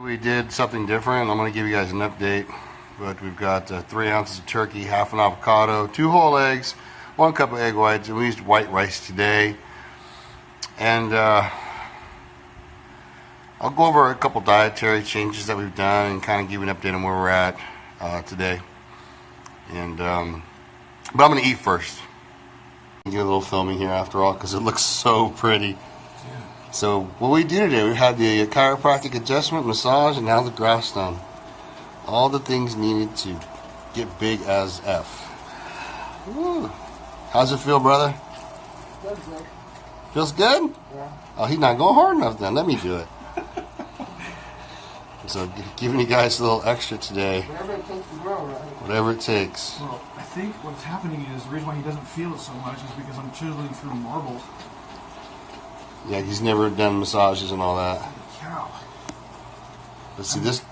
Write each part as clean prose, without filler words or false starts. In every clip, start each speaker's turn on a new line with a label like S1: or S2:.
S1: We did something different. I'm going to give you guys an update. But we've got 3 ounces of turkey, half an avocado, 2 whole eggs, 1 cup of egg whites, and we used white rice today. And I'll go over a couple dietary changes that we've done and kind of give you an update on where we're at today. And but I'm going to eat first. Do a little filming here after all because it looks so pretty. So what we did today, we had the chiropractic adjustment, massage, and now the grass stone. All the things needed to get big as F. Woo. How's it feel, brother?
S2: Feels good.
S1: Feels good?
S2: Yeah.
S1: Oh, he's not going hard enough then. Let me do it. So giving you guys a little extra today.
S2: Whatever it takes to grow, right?
S1: Whatever it takes.
S3: Well, I think what's happening is the reason why he doesn't feel it so much is because I'm chiseling through marble.
S1: Yeah, he's never done massages and all that.
S3: Cow.
S1: But see, this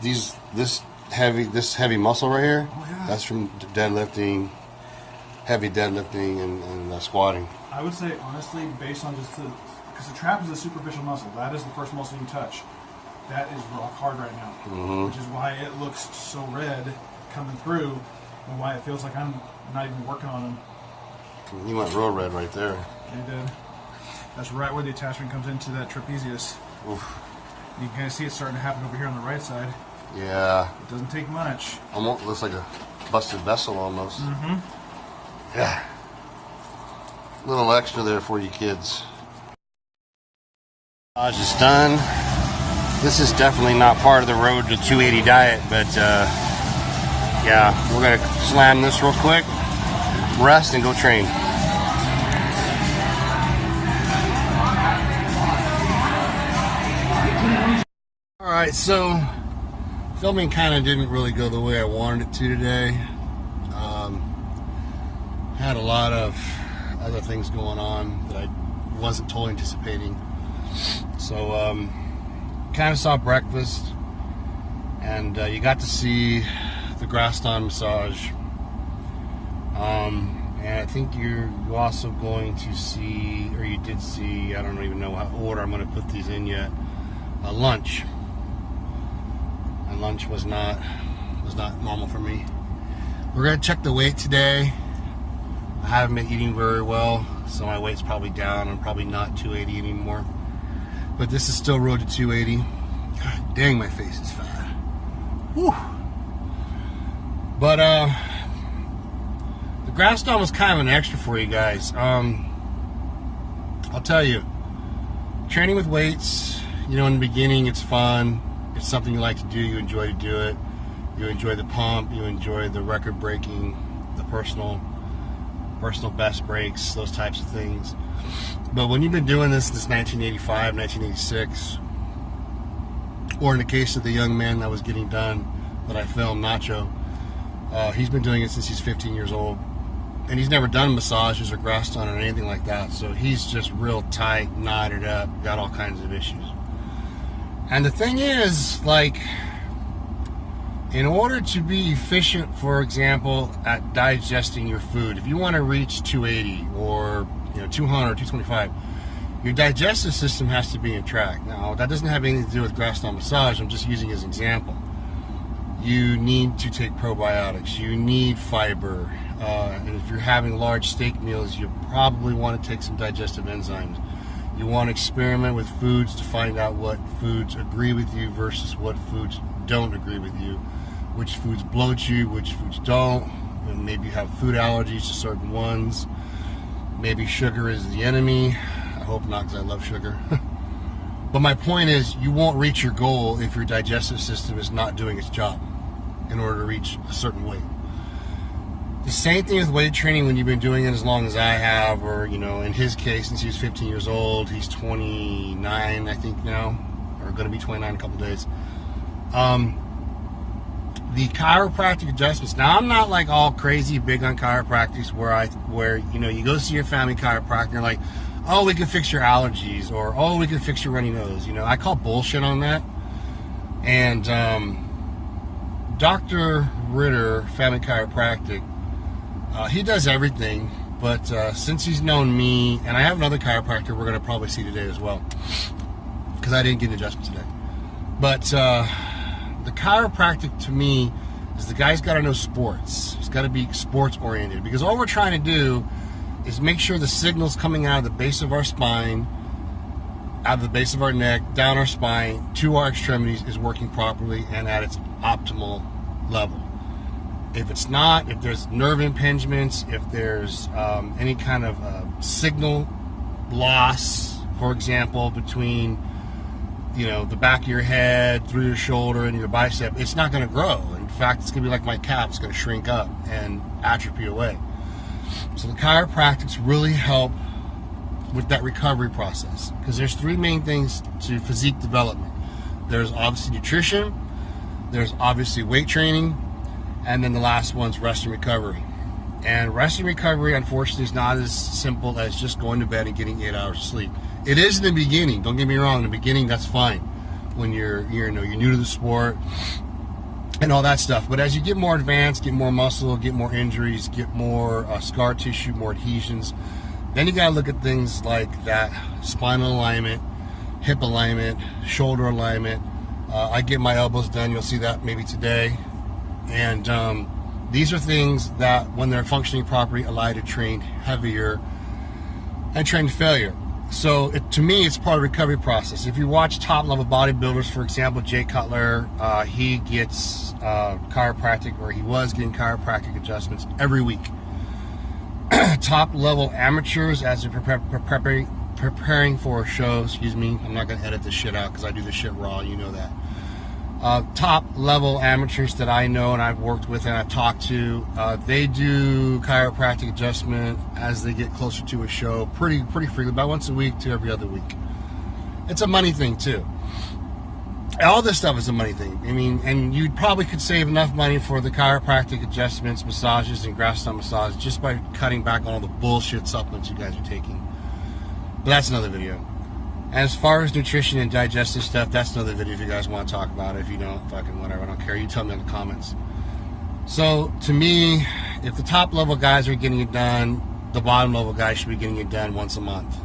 S1: heavy muscle right here,
S3: Oh, yeah.
S1: that's from deadlifting, heavy deadlifting and squatting.
S3: I would say, honestly, based on just because the trap is a superficial muscle. That is the first muscle you touch. That is rock hard right now, which is why it looks so red coming through and why it feels like I'm not even working on him.
S1: He went real red right there.
S3: He did. That's right where the attachment comes into that trapezius.
S1: Oof.
S3: You can kind of see it starting to happen over here on the right side.
S1: Yeah.
S3: It doesn't take much.
S1: Almost looks like a busted vessel almost. Yeah. A little extra there for you kids. Massage is done. This is definitely not part of the road to 280 diet, but yeah, we're gonna slam this real quick, rest, and go train. All right, so filming kind of didn't really go the way I wanted it to today. Had a lot of other things going on that I wasn't totally anticipating. So kind of saw breakfast, and you got to see the grass on massage. And I think you're also going to see, or you did see, I don't even know what order I'm going to put these in yet, a lunch. And lunch was not normal for me. We're going to check the weight today. I haven't been eating very well, so my weight's probably down. I'm probably not 280 anymore. But this is still road to 280. God dang, my face is fat. Whew. But the grass stone was kind of an extra for you guys. I'll tell you, training with weights, you know, in the beginning it's fun. It's something you like to do. You enjoy to do it. You enjoy the pump. You enjoy the record breaking, the personal best breaks, those types of things. But when you've been doing this since 1985, 1986, or in the case of the young man that was getting done that I filmed, Nacho, he's been doing it since he's 15 years old, and he's never done massages or grass stone or anything like that. So he's just real tight, knotted up, got all kinds of issues. And the thing is, like, in order to be efficient, for example, at digesting your food, if you want to reach 280 or 200 or 225, your digestive system has to be in track. Now, that doesn't have anything to do with grass stone massage. I'm just using as an example. You need to take probiotics. You need fiber. And if you're having large steak meals, you probably want to take some digestive enzymes. You want to experiment with foods to find out what foods agree with you versus what foods don't agree with you. Which foods bloat you, which foods don't. And maybe you have food allergies to certain ones. Maybe sugar is the enemy. I hope not, because I love sugar. But my point is, you won't reach your goal if your digestive system is not doing its job in order to reach a certain weight. The same thing with weight training when you've been doing it as long as I have, or, in his case, since he was 15 years old, he's 29, I think now, or going to be 29 in a couple days. The chiropractic adjustments. Now, I'm not like all crazy big on chiropractics where you go see your family chiropractor and you're like, oh, we can fix your allergies, or oh, we can fix your runny nose. I call bullshit on that. And Dr. Ritter, Family Chiropractic, he does everything, but since he's known me, and I have another chiropractor we're going to probably see today as well, because I didn't get an adjustment today. But the chiropractic to me is the guy's got to know sports. He's got to be sports oriented, because all we're trying to do is make sure the signals coming out of the base of our spine, out of the base of our neck, down our spine, to our extremities is working properly and at its optimal level. If it's not, if there's nerve impingements, if there's any kind of signal loss, for example, between the back of your head, through your shoulder, and your bicep, it's not going to grow. In fact, it's going to be like my calf. It's going to shrink up and atrophy away. So the chiropractics really help with that recovery process, because there's three main things to physique development. There's obviously nutrition, there's obviously weight training, and then the last one's rest and recovery. And rest and recovery, unfortunately, is not as simple as just going to bed and getting 8 hours of sleep. It is in the beginning. Don't get me wrong. In the beginning, that's fine when you're new to the sport and all that stuff. But as you get more advanced, get more muscle, get more injuries, get more scar tissue, more adhesions, then you got to look at things like that spinal alignment, hip alignment, shoulder alignment. I get my elbows done. You'll see that maybe today. And these are things that, when they're functioning properly, allow you to train heavier and train failure. So to me, it's part of the recovery process. If you watch top-level bodybuilders, for example, Jay Cutler, he gets chiropractic, or he was getting chiropractic adjustments every week. Top-level amateurs, as they're preparing for a show, I'm not going to edit this shit out because I do this shit raw, you know that. Top-level amateurs that I know and I've worked with and I've talked to, they do chiropractic adjustment as they get closer to a show pretty frequently, about once a week to every other week. It's a money thing too. All this stuff is a money thing. I mean, and you probably could save enough money for the chiropractic adjustments, massages, and grass-stem massage just by cutting back on all the bullshit supplements you guys are taking. But that's another video. And as far as nutrition and digestive stuff, that's another video if you guys want to talk about it. If you don't, fucking whatever, I don't care. You tell me in the comments. So, to me, if the top level guys are getting it done, the bottom level guys should be getting it done once a month.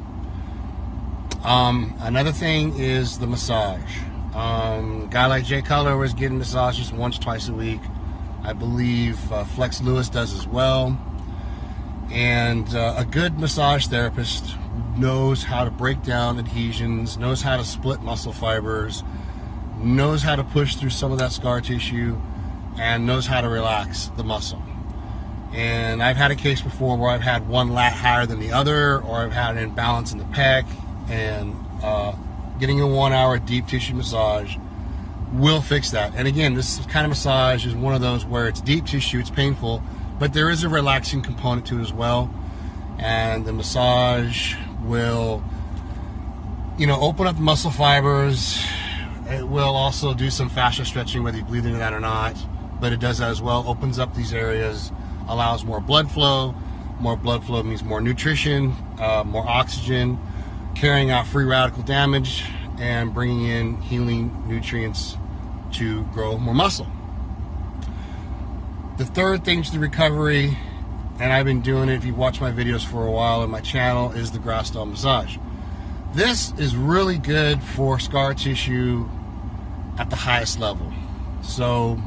S1: Another thing is the massage. A guy like Jay Cutler was getting massages once, twice a week. I believe Flex Lewis does as well. And a good massage therapist knows how to break down adhesions, knows how to split muscle fibers, knows how to push through some of that scar tissue, and knows how to relax the muscle. And I've had a case before where I've had one lat higher than the other, or I've had an imbalance in the pec, and getting a 1 hour deep tissue massage will fix that. And again, this kind of massage is one of those where it's deep tissue, it's painful, but there is a relaxing component to it as well. And the massage will, open up the muscle fibers. It will also do some fascia stretching, whether you believe in that or not, but it does that as well. Opens up these areas, allows more blood flow. More blood flow means more nutrition, more oxygen, carrying out free radical damage, and bringing in healing nutrients to grow more muscle. The third thing to the recovery, and I've been doing it if you've watched my videos for a while on my channel, is the grass-stem massage. This is really good for scar tissue at the highest level. So,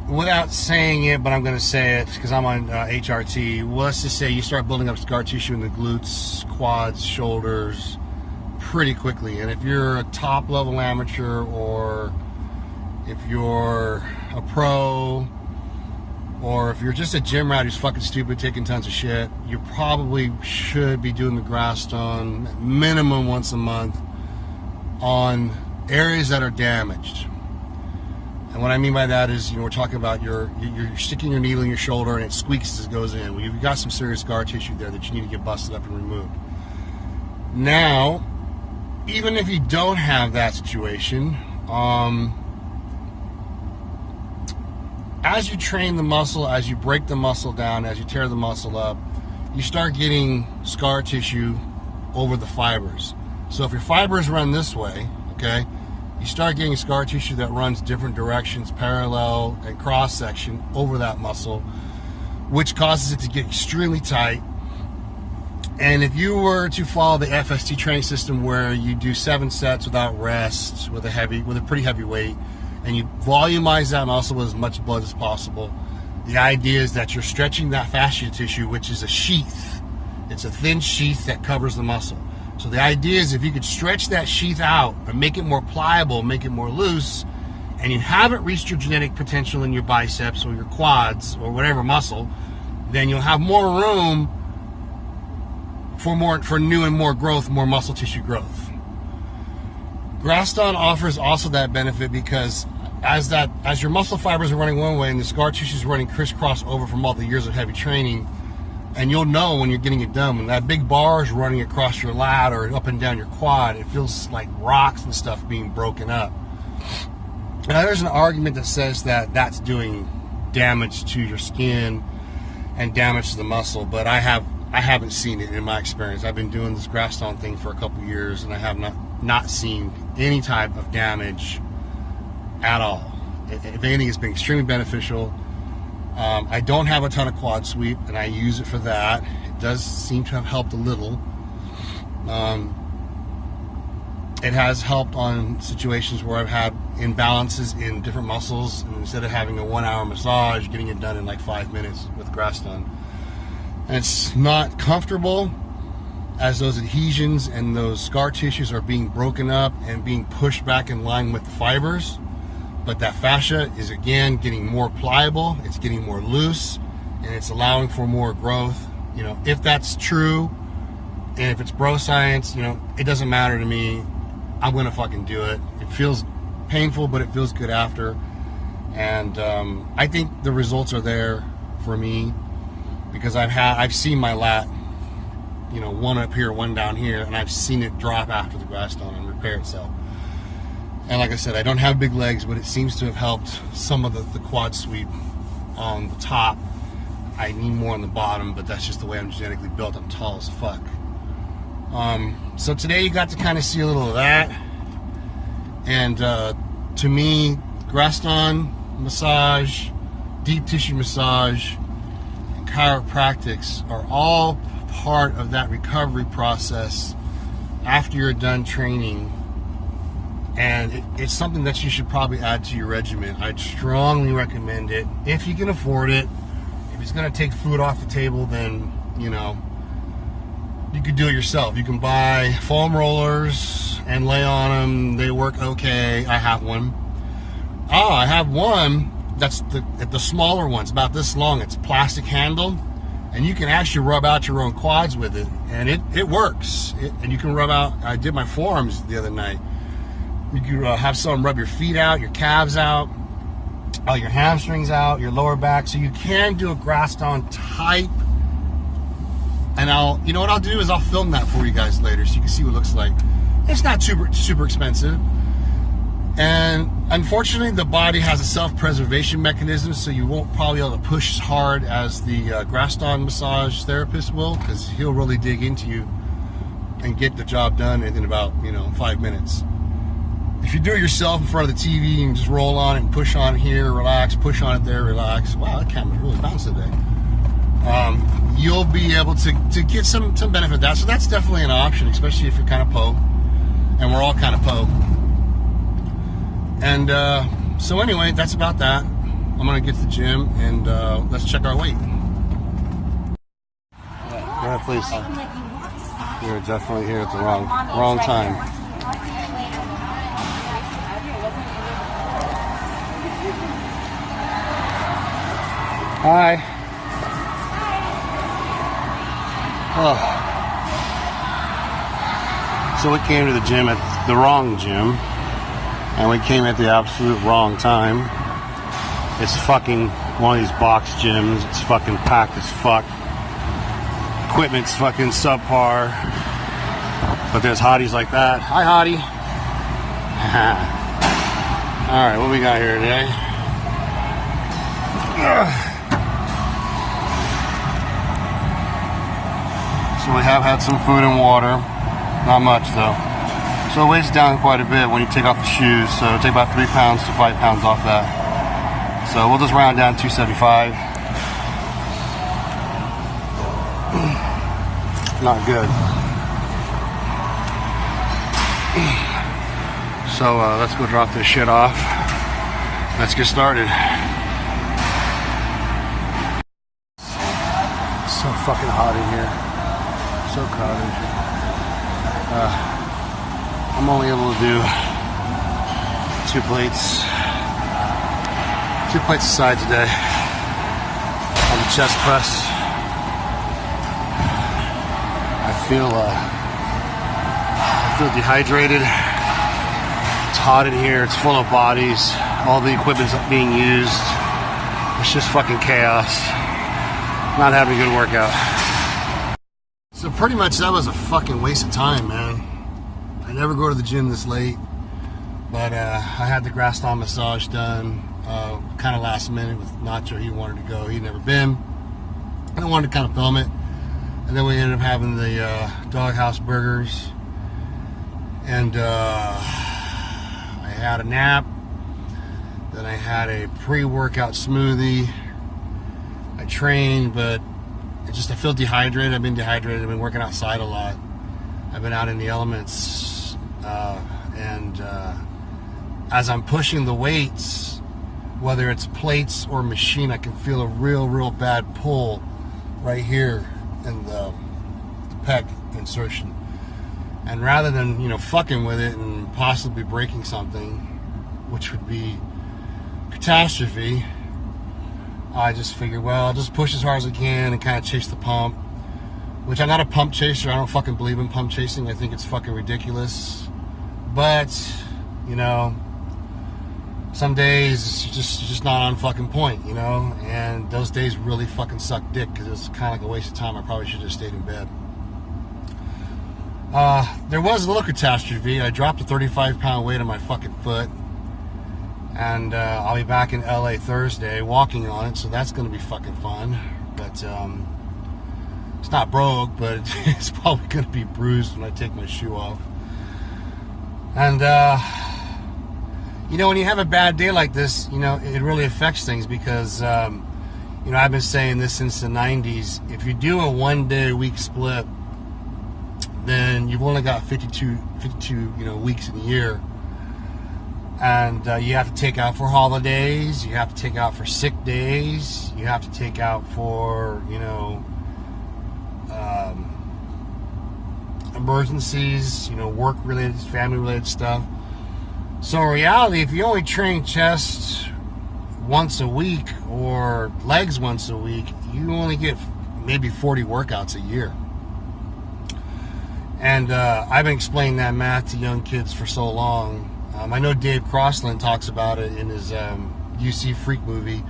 S1: without saying it, but I'm going to say it because I'm on HRT, let's just say you start building up scar tissue in the glutes, quads, shoulders pretty quickly. And if you're a top-level amateur, or if you're a pro, or if you're just a gym rat who's fucking stupid, taking tons of shit, you probably should be doing the grass-stem minimum once a month on areas that are damaged. And what I mean by that is, we're talking about you're sticking your needle in your shoulder and it squeaks as it goes in. Well, you've got some serious scar tissue there that you need to get busted up and removed. Now, even if you don't have that situation, as you train the muscle, as you break the muscle down, as you tear the muscle up, you start getting scar tissue over the fibers. So if your fibers run this way, okay, you start getting scar tissue that runs different directions, parallel and cross-section over that muscle, which causes it to get extremely tight. And if you were to follow the FST training system where you do 7 sets without rest with a pretty heavy weight, and you volumize that muscle with as much blood as possible, the idea is that you're stretching that fascia tissue, which is a sheath. It's a thin sheath that covers the muscle. So the idea is if you could stretch that sheath out and make it more pliable, make it more loose, and you haven't reached your genetic potential in your biceps or your quads or whatever muscle, then you'll have more room for new and more growth, more muscle tissue growth. Graston offers also that benefit because as your muscle fibers are running one way and the scar tissue is running crisscross over from all the years of heavy training, and you'll know when you're getting it done, when that big bar is running across your lat or up and down your quad, it feels like rocks and stuff being broken up. Now there's an argument that says that that's doing damage to your skin and damage to the muscle, but I haven't seen it in my experience. I've been doing this Graston thing for a couple years, and I have not seen any type of damage at all. If anything, it's been extremely beneficial. I don't have a ton of quad sweep, and I use it for that. It does seem to have helped a little. It has helped on situations where I've had imbalances in different muscles, and instead of having a 1-hour massage, getting it done in like 5 minutes with Graston. And it's not comfortable as those adhesions and those scar tissues are being broken up and being pushed back in line with the fibers. But that fascia is again getting more pliable, it's getting more loose, and it's allowing for more growth. You know, if that's true, and if it's bro science, you know, it doesn't matter to me. I'm gonna fucking do it. It feels painful, but it feels good after. And I think the results are there for me because I've seen my lat, you know, one up here, one down here, and I've seen it drop after the Graston and repair itself. And like I said, I don't have big legs, but it seems to have helped some of the quad sweep on the top. I need more on the bottom, but that's just the way I'm genetically built. I'm tall as fuck. So today you got to kind of see a little of that. And to me, Graston massage, deep tissue massage, and chiropractics are all part of that recovery process after you're done training. And it's something that you should probably add to your regimen. I'd strongly recommend it if you can afford it. If it's going to take food off the table, then, you know, you could do it yourself. You can buy foam rollers and lay on them. They work okay. I have one. I have one that's the smaller one. It's about this long. It's plastic handle, and you can actually rub out your own quads with it, and it works. And you can rub out. I did my forearms the other night. You can have someone rub your feet out, your calves out, your hamstrings out, your lower back. So you can do a Graston type. And you know what I'll do is I'll film that for you guys later so you can see what it looks like. It's not super expensive. And unfortunately, the body has a self-preservation mechanism, so you won't probably be able to push as hard as the Graston massage therapist will, because he'll really dig into you and get the job done in about, 5 minutes. If you do it yourself in front of the TV and just roll on it and push on here, relax, push on it there, relax. Wow, that camera's really bouncing today. You'll be able to get some benefit of that. So that's definitely an option, especially if you're kind of po. And we're all kind of po. And so anyway, that's about that. I'm going to get to the gym and let's check our weight. Yeah, please. You're definitely here at the wrong time. Hi. Oh. So we came to the gym at the wrong gym, and we came at the absolute wrong time. It's fucking one of these box gyms. It's fucking packed as fuck. Equipment's fucking subpar. But there's hotties like that. Hi, hottie. Alright, what we got here today? So we have had some food and water. Not much though. So it weighs down quite a bit when you take off the shoes. So take about 3 pounds to 5 pounds off that. So we'll just round down 275. not good. So let's go drop this shit off. Let's get started. It's so fucking hot in here. So crowded. I'm only able to do 2 plates. 2 plates aside today on the chest press. I feel dehydrated. It's hot in here. It's full of bodies. All the equipment's being used. It's just fucking chaos. Not having a good workout. So pretty much that was a fucking waste of time, man. I never go to the gym this late, but I had the grass lawn massage done kind of last minute with Nacho. He wanted to go. He'd never been. I wanted to kind of film it. And then we ended up having the Doghouse burgers. And I had a nap. Then I had a pre-workout smoothie. I trained, but I feel dehydrated. I've been dehydrated. I've been working outside a lot. I've been out in the elements. And as I'm pushing the weights, whether it's plates or machine, I can feel a real bad pull right here in the pec insertion. And rather than, fucking with it and possibly breaking something, which would be catastrophe, I just figured, well, I'll just push as hard as I can and kind of chase the pump, which I'm not a pump chaser. I don't fucking believe in pump chasing. I think it's fucking ridiculous. But, some days it's just not on fucking point, and those days really fucking suck dick because it's kind of like a waste of time. I probably should have stayed in bed. There was a little catastrophe. I dropped a 35-pound weight on my fucking foot, and I'll be back in LA Thursday walking on it, so that's going to be fucking fun. But it's not broke, but it's probably going to be bruised when I take my shoe off. And when you have a bad day like this, it really affects things because, I've been saying this since the 90s. If you do a 1-day-a-week split, then you've only got 52 weeks in a year. And you have to take out for holidays. You have to take out for sick days. You have to take out for, emergencies, work-related, family-related stuff. So in reality, if you only train chest once a week or legs once a week, you only get maybe 40 workouts a year. And I've been explaining that math to young kids for so long. I know Dave Crossland talks about it in his UC Freak movie,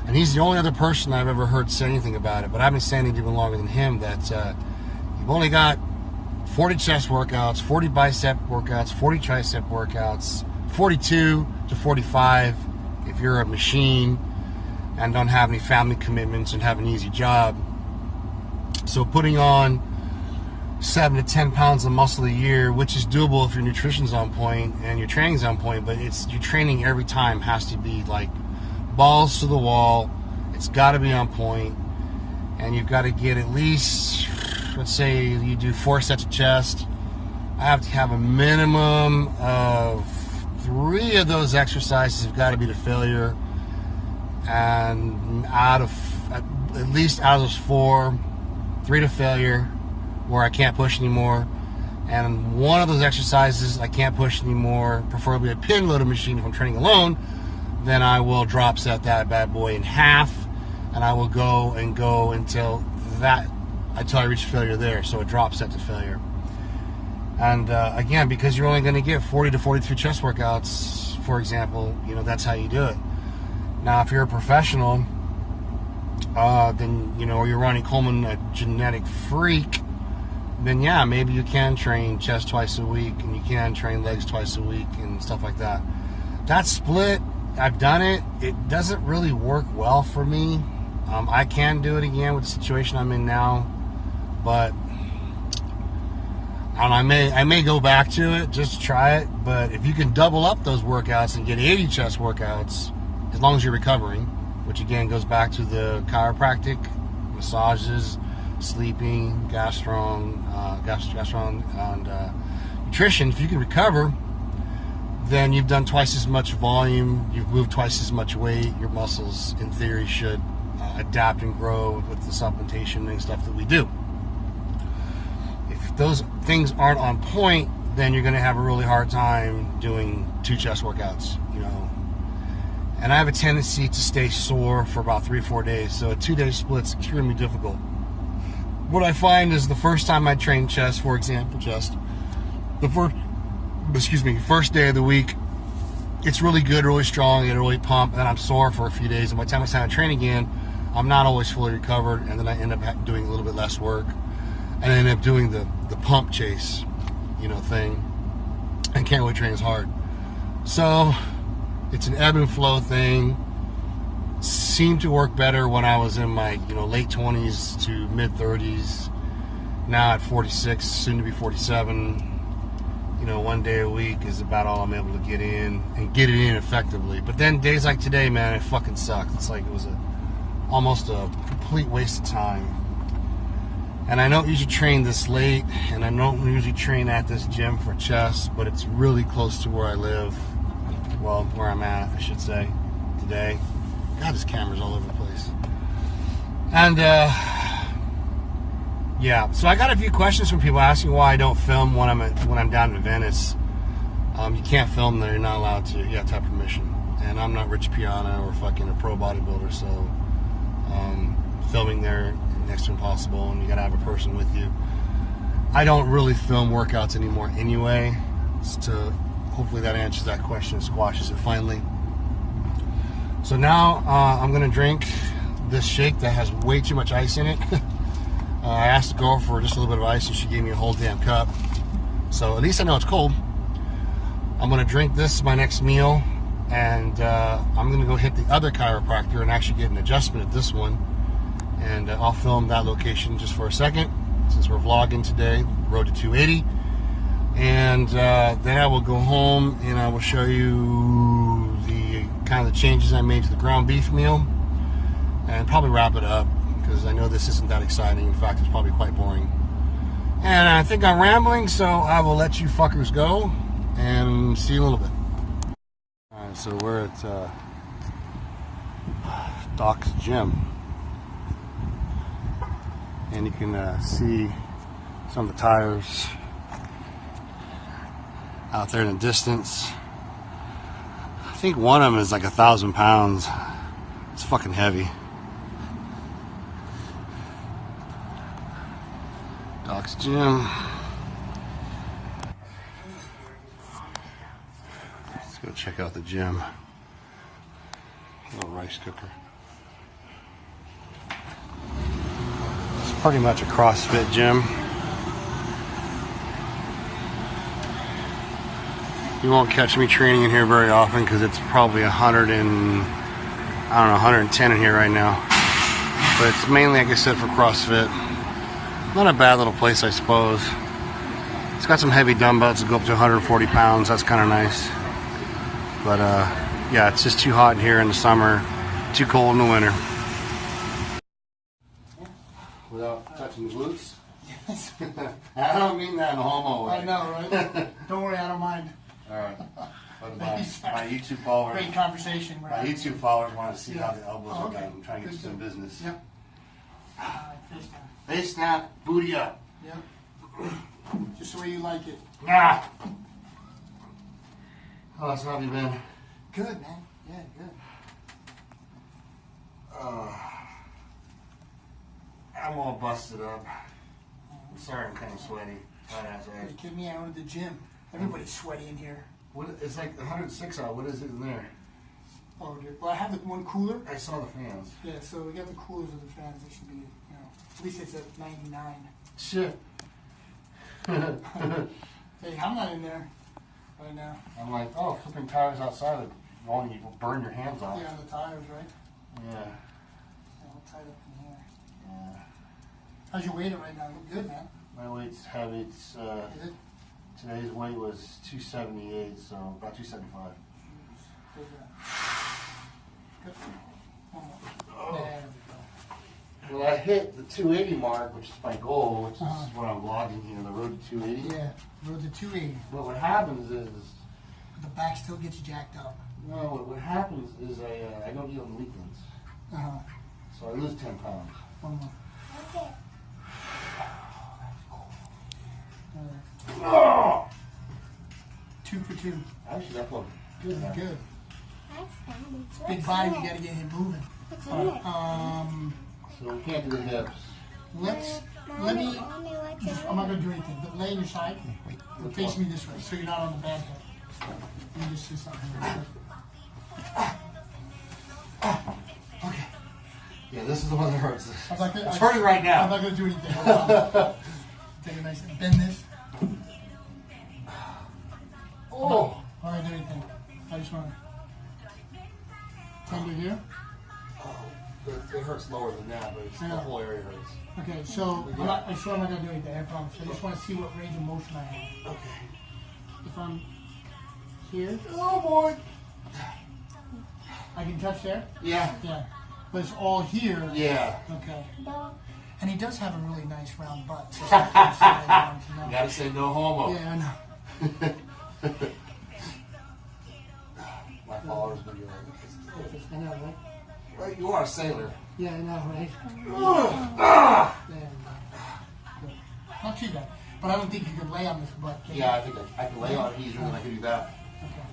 S1: and he's the only other person I've ever heard say anything about it. But I've been saying it even longer than him, that you've only got 40 chest workouts, 40 bicep workouts, 40 tricep workouts, 42 to 45 if you're a machine and don't have any family commitments and have an easy job. So putting on 7 to 10 pounds of muscle a year, which is doable if your nutrition's on point and your training's on point, but your training every time has to be like balls to the wall. It's got to be on point, and you've got to get at least, let's say you do 4 sets of chest. I have to have a minimum of 3 of those exercises have got to be to failure, and at least out of those 4, 3 to failure where I can't push anymore, and 1 of those exercises I can't push anymore, preferably a pin loaded machine if I'm training alone. Then I will drop set that bad boy in half, and I will go until I reach failure there. So a drop set to failure. And again, because you're only going to get 40 to 43 chest workouts, for example, that's how you do it. Now, if you're a professional, then, or you're Ronnie Coleman, a genetic freak, then yeah, maybe you can train chest twice a week, and you can train legs twice a week and stuff like that. That split, I've done it. It doesn't really work well for me. I can do it again with the situation I'm in now, but I may go back to it just to try it. But if you can double up those workouts and get 80 chest workouts, as long as you're recovering, which again goes back to the chiropractic, massages, sleeping, gastron, and nutrition, if you can recover, then you've done twice as much volume, you've moved twice as much weight, your muscles, in theory, should adapt and grow with the supplementation and stuff that we do. If those things aren't on point, then you're going to have a really hard time doing 2 chest workouts, you know. And I have a tendency to stay sore for about 3 or 4 days, so a 2-day split's extremely difficult. What I find is the first time I train chest, for example, the first day of the week, it's really good, really strong, I get a really pump, and then I'm sore for a few days, and by the time I start training again, I'm not always fully recovered, and then I end up doing a little bit less work, and I end up doing the pump chase, you know, thing, and can't really train as hard. So it's an ebb and flow thing. Seemed to work better when I was in my, you know, late 20s to mid 30s. Now at 46, soon to be 47, you know, 1 day a week is about all I'm able to get in, and get it in effectively. But then days like today, man, it fucking sucked. It's like it was almost a complete waste of time. And I don't usually train this late, and I don't usually train at this gym for chest, but it's really close to where I live. Well, where I'm at, I should say, today. God, this camera's all over the place. And, yeah, so I got a few questions from people asking why I don't film when I'm down in Venice. You can't film there, you're not allowed to. You have to have permission. And I'm not Rich Piana or fucking a pro bodybuilder, so filming there next to impossible, and you gotta have a person with you. I don't really film workouts anymore anyway, hopefully that answers that question, squashes it finally. So now I'm gonna drink this shake that has way too much ice in it. I asked the girl for just a little bit of ice, and she gave me a whole damn cup. So at least I know it's cold. I'm gonna drink this my next meal, and I'm gonna go hit the other chiropractor and actually get an adjustment at this one. And I'll film that location just for a second, since we're vlogging today, road to 280. And then I will go home and I will show you the kind of the changes I made to the ground beef meal, and probably wrap it up, because I know this isn't that exciting. In fact, it's probably quite boring. And I think I'm rambling, so I will let you fuckers go and see you in a little bit. Alright, so we're at Doc's gym. And you can see some of the tires out there in the distance. I think one of them is like 1,000 pounds. It's fucking heavy. Doc's gym. Let's go check out the gym. Little rice cooker. Pretty much a CrossFit gym. You won't catch me training in here very often because it's probably 110 in here right now. But it's mainly, like I said, for CrossFit. Not a bad little place, I suppose. It's got some heavy dumbbells that go up to 140 pounds. That's kind of nice. But yeah, it's just too hot in here in the summer, too cold in the winter. Without touching the glutes?
S2: Yes.
S1: I don't mean that in a homo way.
S2: I know, right? Don't worry, I don't mind.
S1: Alright. But my YouTube followers,
S2: Great conversation.
S1: my YouTube followers want to see how the elbows are
S2: okay.
S1: done. I'm trying to get you some business.
S2: Yep. Face down.
S1: Face snap, booty up.
S2: Yep. Just the way you like it.
S1: Nah. Oh, so how have you been?
S2: Good, man. Yeah, good.
S1: I'm all busted up. I'm sorry, I'm kind of sweaty.
S2: Are you kidding me? I went to the gym. Everybody's sweaty in here.
S1: What? It's like 106 out. What is it in there?
S2: Oh, dude. Well, I have the one cooler.
S1: I saw the fans.
S2: Yeah, so we got the coolers of the fans. They should be, you know, at least it's at 99.
S1: Shit.
S2: Hey, I'm not in there right now.
S1: I'm like, oh, flipping tires outside of rolling, you will burn your hands off.
S2: Yeah, on the tires, right?
S1: Yeah.
S2: Yeah, all tied up in here.
S1: Yeah.
S2: How's your weight right now? Look good, man.
S1: My weight's heavy. It's,
S2: Is it?
S1: today's weight was 278, so about 275.
S2: Good, good. One more.
S1: Oh.
S2: There we go.
S1: Well, hit the 280 mark, which is my goal, which is
S2: Uh-huh.
S1: what I'm vlogging here, the road to 280.
S2: Yeah, road to 280.
S1: But what happens is,
S2: But the back still gets jacked up.
S1: no, what happens is I don't eat on the weekends.
S2: Uh-huh.
S1: So I lose 10 pounds.
S2: One more.
S1: Oh!
S2: 2 for 2.
S1: Actually, that felt good. man.
S2: Good.
S4: That's
S2: Big body, we gotta get him moving.
S4: What's in it?
S1: So we can't do the hips.
S2: Let me,
S4: Mommy, what's in
S2: I'm not gonna do anything, but lay on your side.
S1: Which
S2: Face
S1: one?
S2: me this way, so you're not on the bad head. Let me just do something real quick. Okay.
S1: Yeah, this is the one that hurts.
S2: I'm not gonna,
S1: It's hurting right
S2: I'm
S1: now.
S2: not gonna do anything. Hold on. Take a nice, bend this.
S1: Oh!
S2: I'm not gonna do anything. I just wanna, tender here.
S1: It hurts lower than that, but it's, the
S2: Yeah.
S1: whole area hurts.
S2: Okay, so I swear I'm not gonna do anything, I promise. I just wanna see what range of motion I have.
S1: Okay.
S2: If I'm here,
S1: Oh boy!
S2: I can touch there?
S1: Yeah.
S2: Yeah. But it's all here.
S1: Yeah.
S2: Okay.
S4: No.
S2: And he does have a really nice round butt. So I wanted to know.
S1: You gotta say no homo.
S2: Yeah, I know.
S1: My followers will be like,
S2: I know, right?
S1: well, you are a sailor.
S2: Yeah, I know, right?
S1: Ah!
S2: There we go. Good. Not too bad. But I don't think you can lay on this butt, can you?
S1: Yeah, I think I can lay on it easier than I can do that.
S2: Okay.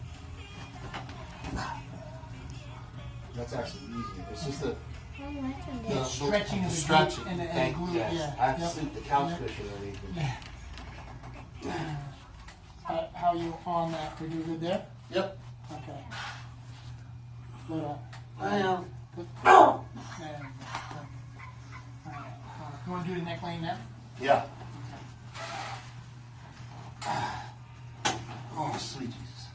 S1: That's actually easier. It's just the
S4: Mommy, what's in
S1: the,
S4: this?
S1: the
S2: Stretching of the
S1: stretching.
S2: glute and the
S1: Thank
S2: glute,
S1: you. Yes.
S2: yeah.
S1: I have to
S2: Yep.
S1: sleep the couch
S2: Yep.
S1: cushion underneath it.
S2: Yeah. How are you on that? We're doing good there?
S1: Yep.
S2: Okay. Good.
S1: I am.
S2: Good. There we go. Good. All right. You want to do the neck lane now?
S1: Yeah. Oh, sweet Jesus.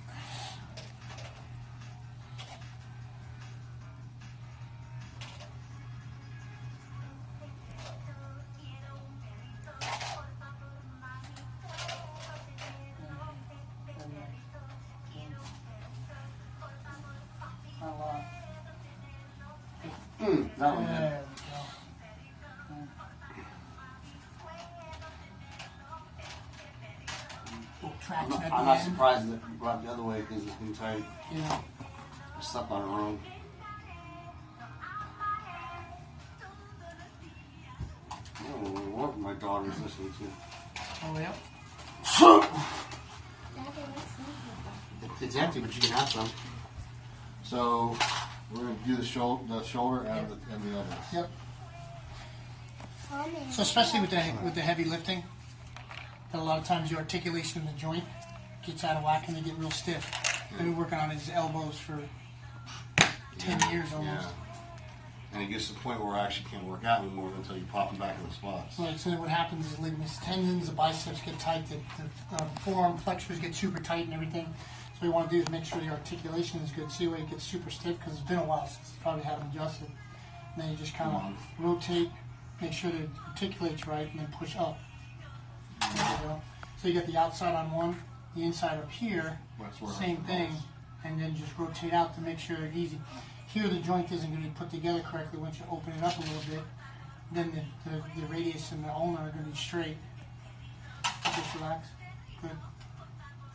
S2: Not a lot.
S1: That one did.
S2: There we go. Little traction at the
S1: I'm not
S2: end.
S1: surprised that you brought it the other way because it's been tight.
S2: Yeah.
S1: I slept on it wrong. I don't know what my daughter's listening to.
S2: Oh, yeah.
S4: Daddy, what's in here?
S1: It's empty, but you can have some. So we're gonna do the shoulder and the elbows.
S2: Yep.
S4: Mommy.
S2: So especially with the heavy lifting, that a lot of times the articulation in the joint gets out of whack and they get real stiff. I've been working on his elbows for 10 years almost.
S1: Yeah. And it gets to the point where I actually can't work out anymore until you pop them back in the spots.
S2: Right, so then what happens is ligaments, tendons, the biceps get tight, the forearm flexors get super tight and everything. So what you want to do is make sure the articulation is good. See where it gets super stiff because it's been a while since you probably had them adjusted. And then you just kind of rotate, make sure that it articulates right, and then push up. There you go. So you get the outside on one, the inside up here,
S1: That's where
S2: same
S1: it
S2: thing,
S1: goes.
S2: and then just rotate out to make sure they're easy. Here the joint isn't going to be put together correctly once you open it up a little bit. Then the radius and the ulnar are going to be straight. Just relax. Good.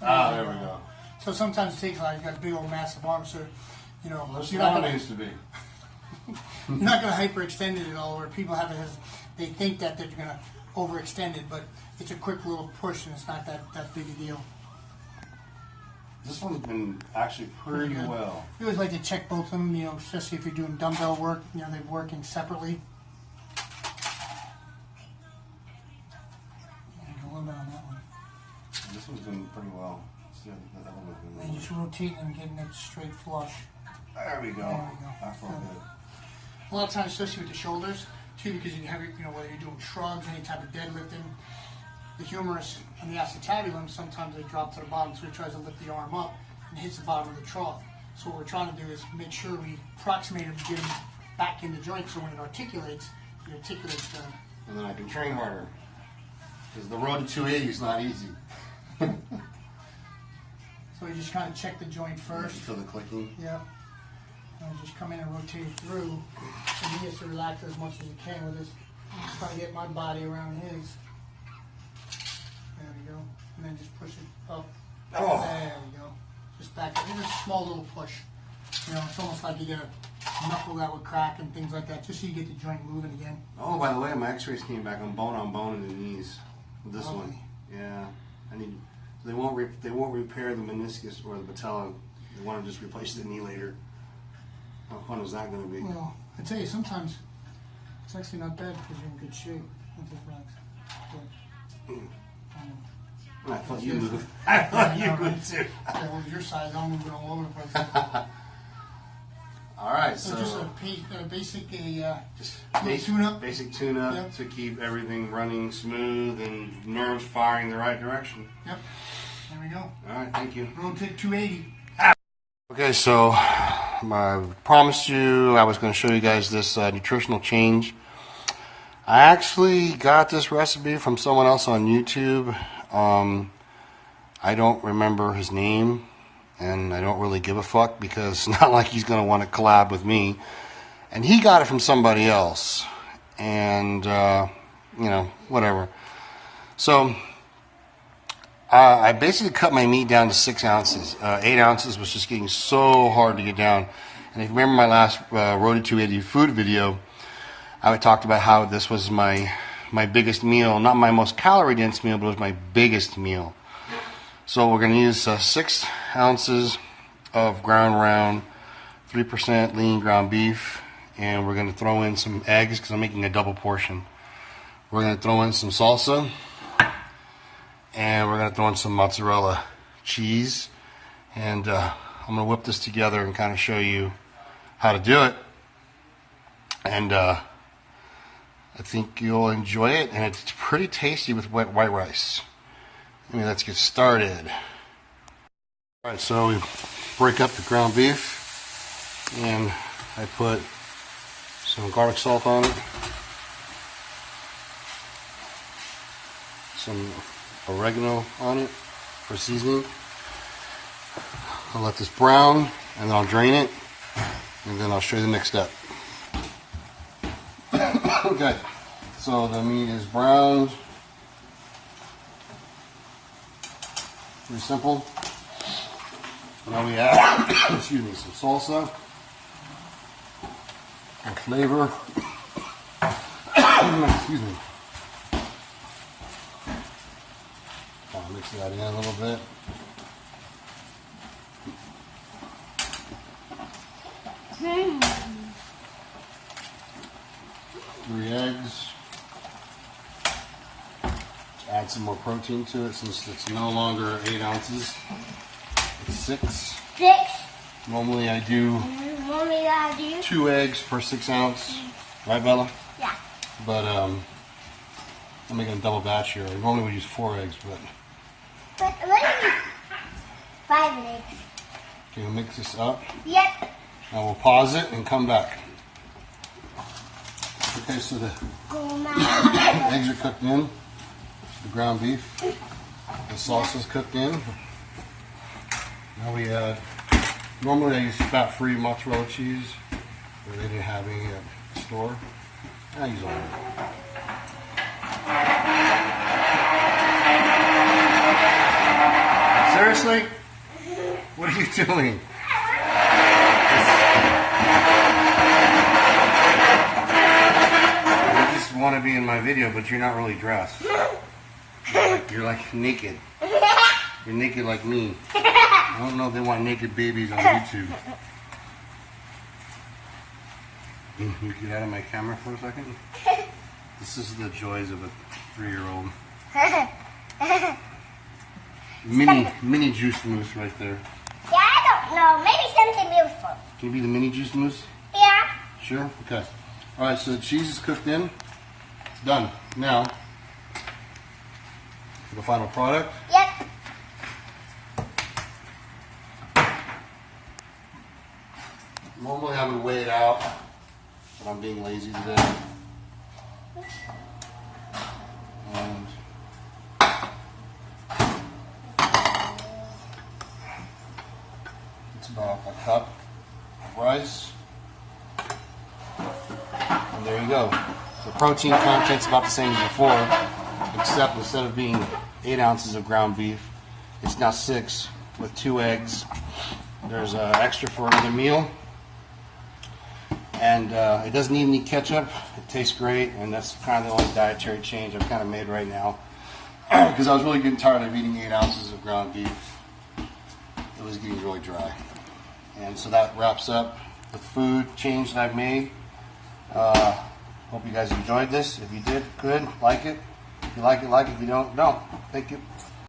S1: Ah, there we go.
S2: So sometimes it takes like you got big old massive arms, so you know
S1: That's
S2: you're not
S1: what it
S2: gonna,
S1: needs to be.
S2: you're not going to hyperextend it at all. Where people have it as they think that they're going to overextend it, but it's a quick little push and it's not that big a deal.
S1: This one's been actually pretty
S2: good.
S1: well.
S2: We always like to check both of them, you know, especially if you're doing dumbbell work. You know, they're working separately. Yeah, go a little bit on that one.
S1: This one's been pretty well. See, the other one's been
S2: And just rotating and getting it straight flush.
S1: There we go.
S2: There we go.
S1: I felt good.
S2: A lot of times, especially with the shoulders, too, because you have, you know, whether you're doing shrugs, any type of deadlifting, the humerus and the acetabulum, sometimes they drop to the bottom, so he tries to lift the arm up and hits the bottom of the trough. So what we're trying to do is make sure we approximate him, get him back in the joint, so when it articulates better.
S1: And then I can train harder. Because the road to 280 is not easy.
S2: So we just kind of check the joint first.
S1: Feel the clicking.
S2: Yeah. And just come in and rotate through. And he has to relax as much as he can with his I'm trying to get my body around his. There we go. And then just push it up.
S1: Oh.
S2: There we go. Just back up. Just a small little push. You know, it's almost like you get a knuckle that would crack and things like that, just so you get the joint moving again.
S1: Oh, by the way, my X-rays came back on bone in the knees. With this one,
S2: Okay.
S1: yeah. I need. They won't repair the meniscus or the patella. They want to just replace the knee later. How fun is that going to be?
S2: Well, I tell you, sometimes it's actually not bad because you're in good shape with this legs.
S1: I thought you would. I thought you
S2: know,
S1: would
S2: right?
S1: too.
S2: Yeah, well, your size, I'm moving all over the place.
S1: All right,
S2: So
S1: so
S2: just a basic
S1: just
S2: tune-up.
S1: basic tune-up
S2: Yep.
S1: to keep everything running smooth and nerves firing the right direction.
S2: Yep. There we go.
S1: All right, thank you.
S2: Rotate 280.
S1: Okay, so I promised you I was going to show you guys this nutritional change. I actually got this recipe from someone else on YouTube. I don't remember his name, and I don't really give a fuck because it's not like he's going to want to collab with me. And he got it from somebody else, and you know, whatever. So I basically cut my meat down to 6 ounces. 8 ounces was just getting so hard to get down. And if you remember my last Road to 280 food video, I talked about how this was my biggest meal. Not my most calorie dense meal, but it was my biggest meal. So we're going to use 6 ounces of ground round, 3% lean ground beef, and we're going to throw in some eggs because I'm making a double portion. We're going to throw in some salsa. And we're going to throw in some mozzarella cheese. And I'm going to whip this together and kind of show you how to do it. And I think you'll enjoy it. And it's pretty tasty with white rice. I mean, let's get started. All right, so we break up the ground beef. And I put some garlic salt on it. Some oregano on it for seasoning. I'll let this brown and then I'll drain it and then I'll show you the next step. Okay, so the meat is browned. Pretty simple. Now we add excuse me, some salsa and flavor. Excuse me. I'll mix that in a little bit. Three eggs. Add some more protein to it since it's no longer 8 ounces. It's 6.
S4: 6.
S1: Normally I do
S4: Mommy, I do.
S1: 2 eggs per 6 ounce. Right, Bella?
S4: Yeah.
S1: But I'm making a double batch here. I normally would use 4 eggs, but
S4: But let me 5 eggs.
S1: okay, we'll mix this up.
S4: Yep.
S1: And we'll pause it and come back. Okay, so the
S4: Go, Mama.
S1: eggs are cooked in. The ground beef. The salsa's cooked in. Now we add, normally I use fat-free mozzarella cheese, but they didn't have any at the store. I use all of it. Seriously? What are you doing? You just want to be in my video, but you're not really dressed. You're like naked. You're naked like me. I don't know if they want naked babies on YouTube. Can you get out of my camera for a second? This is the joys of a 3-year-old. Mini juice mousse right there.
S4: Yeah, I don't know. Maybe something beautiful.
S1: Can you be the mini juice mousse?
S4: Yeah.
S1: Sure? Okay. Alright, so the cheese is cooked in. It's done. Now, for the final product.
S4: Yep.
S1: Normally I would weigh it out, but I'm being lazy today. And it's about a cup of rice. And there you go. The protein content's about the same as before, except instead of being 8 ounces of ground beef, it's now 6 with 2 eggs. There's extra for another meal. And it doesn't need any ketchup. It tastes great, and that's kind of the only dietary change I've kind of made right now. Because I was really getting tired of eating 8 ounces of ground beef. It was getting really dry. And so that wraps up the food change that I've made. Hope you guys enjoyed this. If you did, good. Like it. If you like it, like it. If you don't, don't. Thank you.